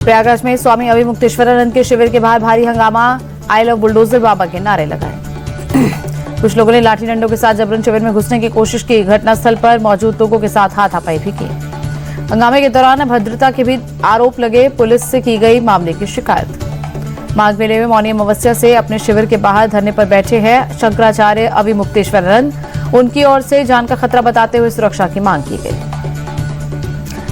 प्रयागराज में स्वामी अभिमुक्तेश्वरानंद के शिविर के बाहर भारी हंगामा, आई लव बुलडोजर बाबा के नारे लगाए। कुछ लोगों ने लाठी डंडों के साथ जबरन शिविर में घुसने की कोशिश की। घटनास्थल पर मौजूद लोगों के साथ हाथापाई भी की। हंगामे के दौरान अभद्रता के भी आरोप लगे। पुलिस से की गई मामले की शिकायत। माघ मेले में मौनी अमावस्या से अपने शिविर के बाहर धरने पर बैठे हैं शंकराचार्य अभिमुक्तेश्वरानंद। उनकी ओर से जान का खतरा बताते हुए सुरक्षा की मांग की गई।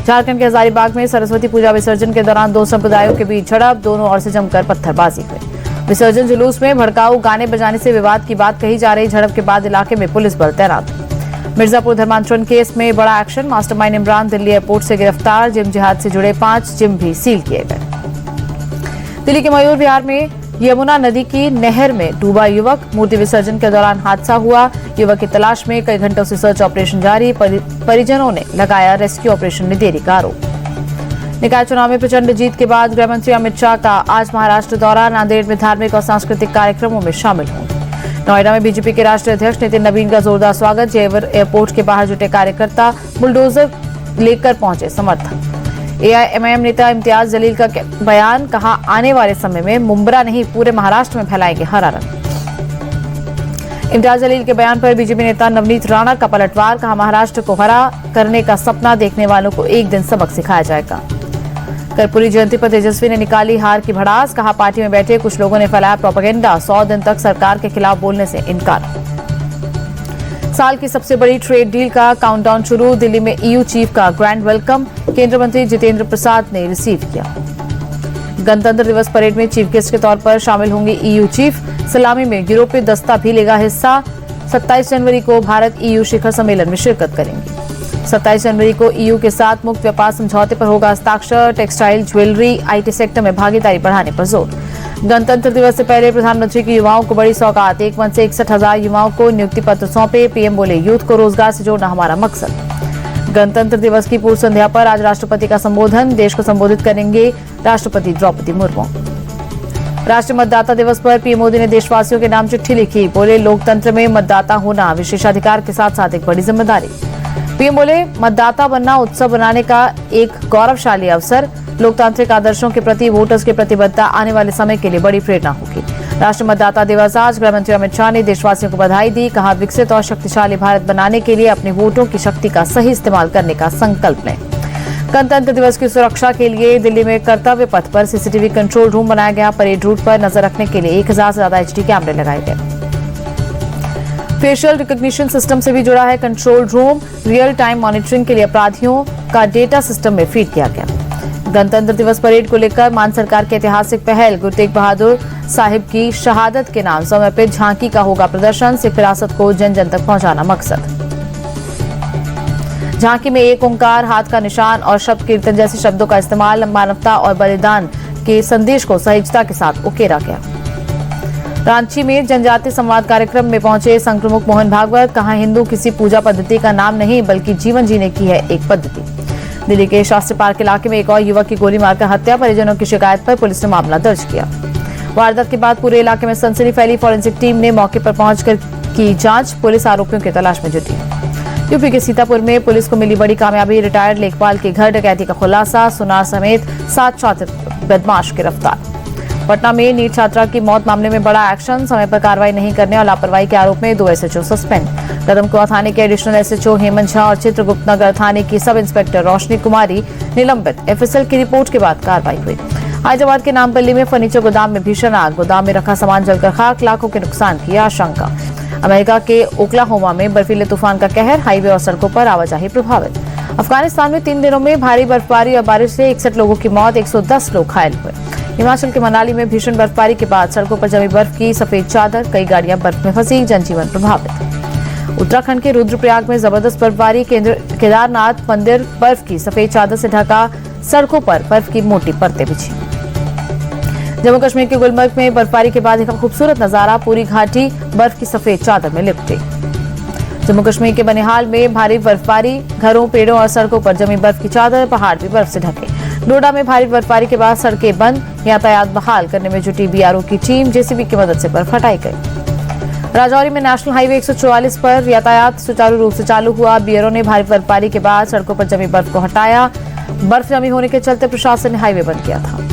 झारखंड के हजारीबाग में सरस्वती पूजा विसर्जन के दौरान दो संप्रदायों के बीच झड़प, दोनों ओर से जमकर पत्थरबाजी हुई। विसर्जन जुलूस में भड़काऊ गाने बजाने से विवाद की बात कही जा रही। झड़प के बाद इलाके में पुलिस बल तैनात। मिर्जापुर धर्मांतरण केस में बड़ा action, mastermind Imran Delhi airport से गिरफ्तार। जिम जिहाद से जुड़े 5 जिम भी सील किए गए। दिल्ली के मयूर विहार में यमुना नदी की नहर में डूबा युवक, मूर्ति विसर्जन के दौरान हादसा हुआ। युवक की तलाश में कई घंटों से सर्च ऑपरेशन जारी। परिजनों ने लगाया रेस्क्यू ऑपरेशन में देरी का आरोप। निकाय चुनाव में प्रचंड जीत के बाद गृह मंत्री अमित शाह का आज महाराष्ट्र दौरा। नांदेड़ में धार्मिक और सांस्कृतिक कार्यक्रमों में शामिल होंगे। नोएडा में बीजेपी के राष्ट्रीय अध्यक्ष नितिन नवीन का जोरदार स्वागत। जेवर एयरपोर्ट के बाहर जुटे कार्यकर्ता बुलडोजर लेकर पहुंचे समर्थक। एआईएमआईएम नेता इम्तियाज जलील का बयान, कहा आने वाले समय में मुंब्रा नहीं पूरे महाराष्ट्र में फैलाएंगे हरा रंग। इम्तियाज जलील के बयान पर बीजेपी नेता नवनीत राणा का पलटवार, कहा महाराष्ट्र को हरा करने का सपना देखने वालों को एक दिन सबक सिखाया जाएगा। कर्पूरी जयंती पर तेजस्वी ने निकाली हार की भड़ास, कहा पार्टी में बैठे कुछ लोगों ने फैलाया प्रोपेगेंडा। 100 दिन तक सरकार के खिलाफ बोलने से इनकार। साल की सबसे बड़ी ट्रेड डील का काउंटडाउन शुरू। दिल्ली में ईयू चीफ का ग्रैंड वेलकम केंद्रीय मंत्री जितेंद्र प्रसाद ने रिसीव किया। गणतंत्र दिवस परेड में चीफ गेस्ट के तौर पर शामिल होंगे ईयू चीफ। सलामी में यूरोपीय दस्ता भी लेगा हिस्सा। 27 जनवरी को भारत ईयू शिखर सम्मेलन में शिरकत करेंगे। 27 जनवरी को ईयू के साथ मुक्त व्यापार समझौते पर होगा हस्ताक्षर। टेक्सटाइल, ज्वेलरी, आईटी सेक्टर में भागीदारी बढ़ाने पर जोर। गणतंत्र दिवस से पहले प्रधानमंत्री की युवाओं को बड़ी सौगात। एक मंच से 61,000 युवाओं को नियुक्ति पत्र सौंपे। पीएम बोले, यूथ को रोजगार से जोड़ना हमारा मकसद। गणतंत्र दिवस की पूर्व संध्या पर आज राष्ट्रपति का संबोधन। देश को संबोधित करेंगे राष्ट्रपति द्रौपदी मुर्मू। राष्ट्रीय मतदाता दिवस पर पीएम मोदी ने देशवासियों के नाम चिट्ठी लिखी। बोले, लोकतंत्र में मतदाता होना विशेषाधिकार के साथ साथ एक बड़ी जिम्मेदारी। पीएम बोले, मतदाता बनना उत्सव बनाने का एक गौरवशाली अवसर। लोकतांत्रिक आदर्शों के प्रति वोटर्स की प्रतिबद्धता आने वाले समय के लिए बड़ी प्रेरणा होगी। राष्ट्रीय मतदाता दिवस आज। गृह मंत्री अमित शाह ने देशवासियों को बधाई दी। कहा, विकसित और शक्तिशाली भारत बनाने के लिए अपने वोटों की शक्ति का सही इस्तेमाल करने का संकल्प लें। गणतंत्र दिवस की सुरक्षा के लिए दिल्ली में कर्तव्य पथ पर सीसीटीवी कंट्रोल रूम बनाया गया। परेड रूट पर नजर रखने के लिए 1000 से ज्यादा एचडी कैमरे लगाए गए। फेशियल रिकॉग्निशन सिस्टम से भी जुड़ा है control room. Real time monitoring के लिए अपराधियों का डेटा सिस्टम में फीड किया गया। गणतंत्र दिवस परेड को लेकर मान सरकार की ऐतिहासिक पहल। गुरु तेग बहादुर साहिब की शहादत के नाम समर्पित झांकी का होगा प्रदर्शन। सिख विरासत को जन जन तक पहुंचाना मकसद। झांकी में एक ओंकार, हाथ का निशान और शब्द कीर्तन जैसे शब्दों का इस्तेमाल। मानवता और बलिदान के संदेश को सहिष्णुता के साथ उकेरा गया। रांची में जनजातीय संवाद कार्यक्रम में पहुंचे संघ प्रमुख मोहन भागवत। कहा, हिंदू किसी पूजा पद्धति का नाम नहीं बल्कि जीवन जीने की है एक पद्धति। दिल्ली के शास्त्री पार्क इलाके में एक और युवक की गोली मारकर हत्या। परिजनों की शिकायत पर पुलिस ने मामला दर्ज किया। वारदात के बाद पूरे इलाके में सनसनी फैली। फॉरेंसिक टीम ने मौके पर पहुंचकर की जांच। पुलिस आरोपियों की तलाश में जुटी। यूपी के सीतापुर में पुलिस को मिली बड़ी कामयाबी। रिटायर्ड लेखपाल के घर डकैती का खुलासा। सुनार समेत 7 छात्र बदमाश गिरफ्तार। पटना में नीट छात्रा की मौत मामले में बड़ा एक्शन। समय पर कार्रवाई नहीं करने और लापरवाही के आरोप में 2 एसएचओ सस्पेंड। कदमकुआं थाने के एडिशनल एसएचओ हेमंत झा और चित्रगुप्त नगर थाने की सब इंस्पेक्टर रोशनी कुमारी निलंबित। एफएसएल की रिपोर्ट के बाद कार्रवाई हुई। हैदराबाद के नामपल्ली में फर्नीचर गोदाम में भीषण आग। गोदाम में रखा सामान जलकर खाक, लाखों के नुकसान की आशंका। अमेरिका के ओक्लाहोमा में बर्फीले तूफान का कहर। हाईवे और सड़कों पर आवाजाही प्रभावित। अफगानिस्तान में 3 दिनों में भारी बर्फबारी और बारिश से 61 लोगों की मौत, 110 लोग घायल हुए। हिमाचल के मनाली में भीषण बर्फबारी के बाद सड़कों पर जमी बर्फ की सफेद चादर। कई गाड़ियां बर्फ में फंसी, जनजीवन प्रभावित। उत्तराखंड के रुद्रप्रयाग में जबरदस्त बर्फबारी। केदारनाथ मंदिर बर्फ की सफेद चादर से ढका। सड़कों पर बर्फ की मोटी परतें बिछी। जम्मू कश्मीर के गुलमर्ग में बर्फबारी के बाद एक खूबसूरत नजारा। पूरी घाटी बर्फ की सफेद चादर में लिपट गई। जम्मू कश्मीर के बनिहाल में भारी बर्फबारी। घरों, पेड़ों और सड़कों पर जमी बर्फ की चादर। पहाड़ भी बर्फ से ढके। डोडा में भारी बर्फबारी के बाद सड़कें बंद। यातायात बहाल करने में जुटी बीआरओ की टीम। जेसीबी की मदद से बर्फ हटाई गई। राजौरी में नेशनल हाईवे 144 पर यातायात सुचारू रूप से चालू हुआ। बीआरओ ने भारी बर्फबारी के बाद सड़कों पर जमी बर्फ को हटाया। बर्फ जमी होने के चलते प्रशासन ने हाईवे बंद किया था।